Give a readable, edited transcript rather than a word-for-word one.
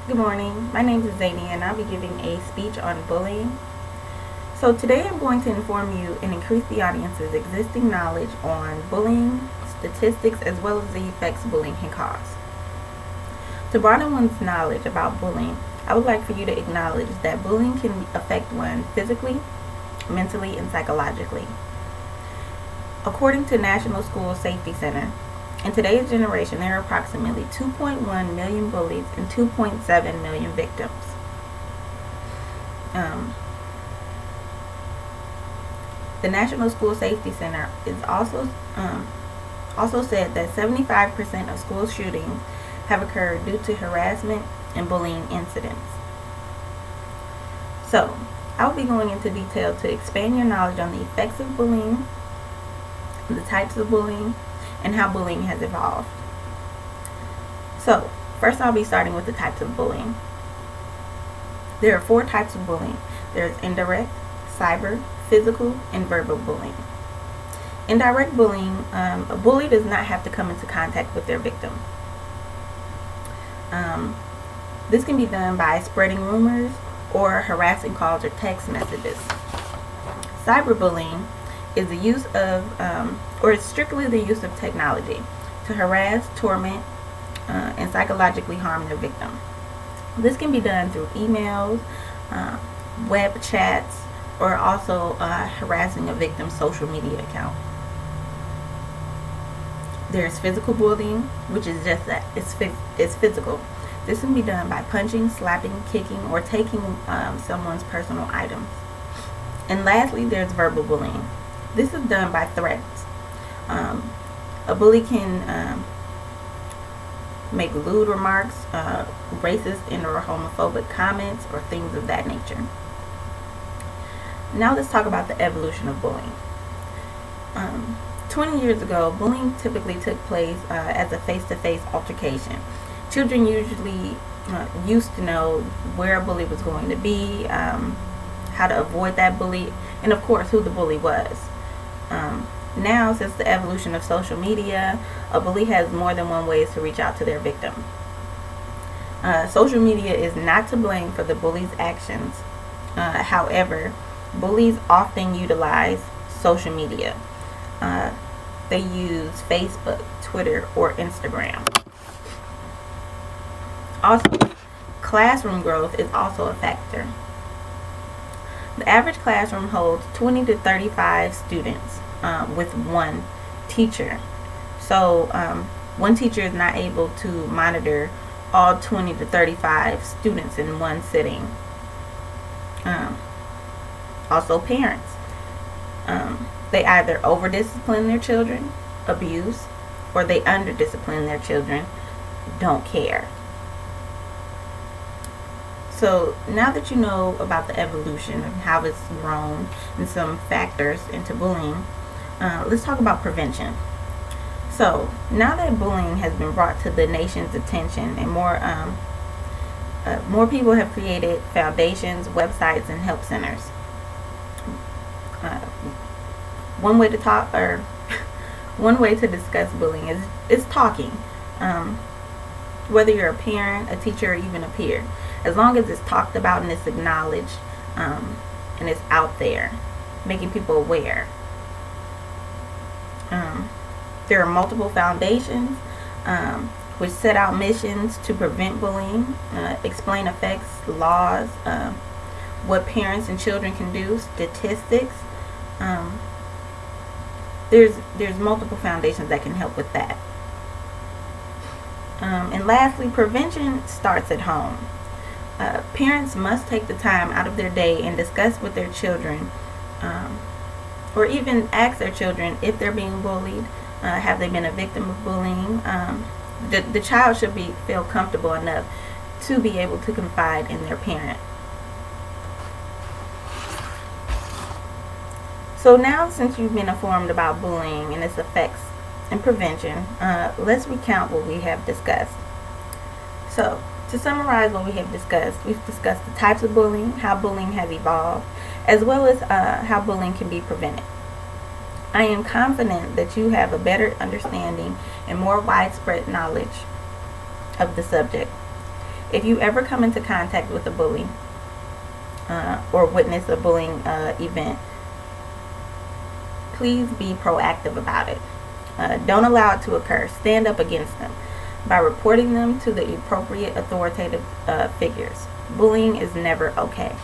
Good morning. My name is Zania and I'll be giving a speech on bullying. So today I'm going to inform you and increase the audience's existing knowledge on bullying, statistics, as well as the effects bullying can cause. To broaden one's knowledge about bullying, I would like for you to acknowledge that bullying can affect one physically, mentally, and psychologically. According to National School Safety Center, in today's generation, there are approximately 2.1 million bullies and 2.7 million victims. The National School Safety Center is also said that 75% of school shootings have occurred due to harassment and bullying incidents. So, I'll be going into detail to expand your knowledge on the effects of bullying, the types of bullying, and how bullying has evolved. So, first I'll be starting with the types of bullying. There are 4 types of bullying. There's indirect, cyber, physical, and verbal bullying. Indirect bullying, a bully does not have to come into contact with their victim. This can be done by spreading rumors or harassing calls or text messages. Cyberbullying is the use of, or it's strictly the use of technology to harass, torment, and psychologically harm their victim. This can be done through emails, web chats, or also harassing a victim's social media account. There's physical bullying, which is just that, it's physical. This can be done by punching, slapping, kicking, or taking someone's personal items. And lastly, there's verbal bullying. This is done by threats. A bully can make lewd remarks, racist and or homophobic comments, or things of that nature. Now let's talk about the evolution of bullying. 20 years ago, bullying typically took place as a face-to-face altercation. Children usually used to know where a bully was going to be, how to avoid that bully, and of course who the bully was. Now, since the evolution of social media, a bully has more than one ways to reach out to their victim. Social media is not to blame for the bully's actions. However, bullies often utilize social media. They use Facebook, Twitter, or Instagram. Also, classroom growth is also a factor. The average classroom holds 20 to 35 students with one teacher. So one teacher is not able to monitor all 20 to 35 students in one sitting. Also, parents. They either over-discipline their children, abuse, or they under-discipline their children, don't care. So now that you know about the evolution and how it's grown and some factors into bullying, let's talk about prevention. So now that bullying has been brought to the nation's attention and more people have created foundations, websites, and help centers. One way to discuss bullying is talking. Whether you're a parent, a teacher, or even a peer, as long as it's talked about and it's acknowledged, and it's out there, making people aware. There are multiple foundations which set out missions to prevent bullying, explain effects, laws, what parents and children can do, statistics. There's multiple foundations that can help with that. And lastly, prevention starts at home. Parents must take the time out of their day and discuss with their children, or even ask their children if they're being bullied. Have they been a victim of bullying? The child should feel comfortable enough to be able to confide in their parent. So now, since you've been informed about bullying and its effects and prevention, let's recount what we have discussed. So, to summarize what we have discussed, we've discussed the types of bullying, how bullying has evolved, as well as how bullying can be prevented. I am confident that you have a better understanding and more widespread knowledge of the subject. If you ever come into contact with a bully or witness a bullying event, please be proactive about it. Don't allow it to occur. Stand up against them by reporting them to the appropriate authoritative figures. Bullying is never okay.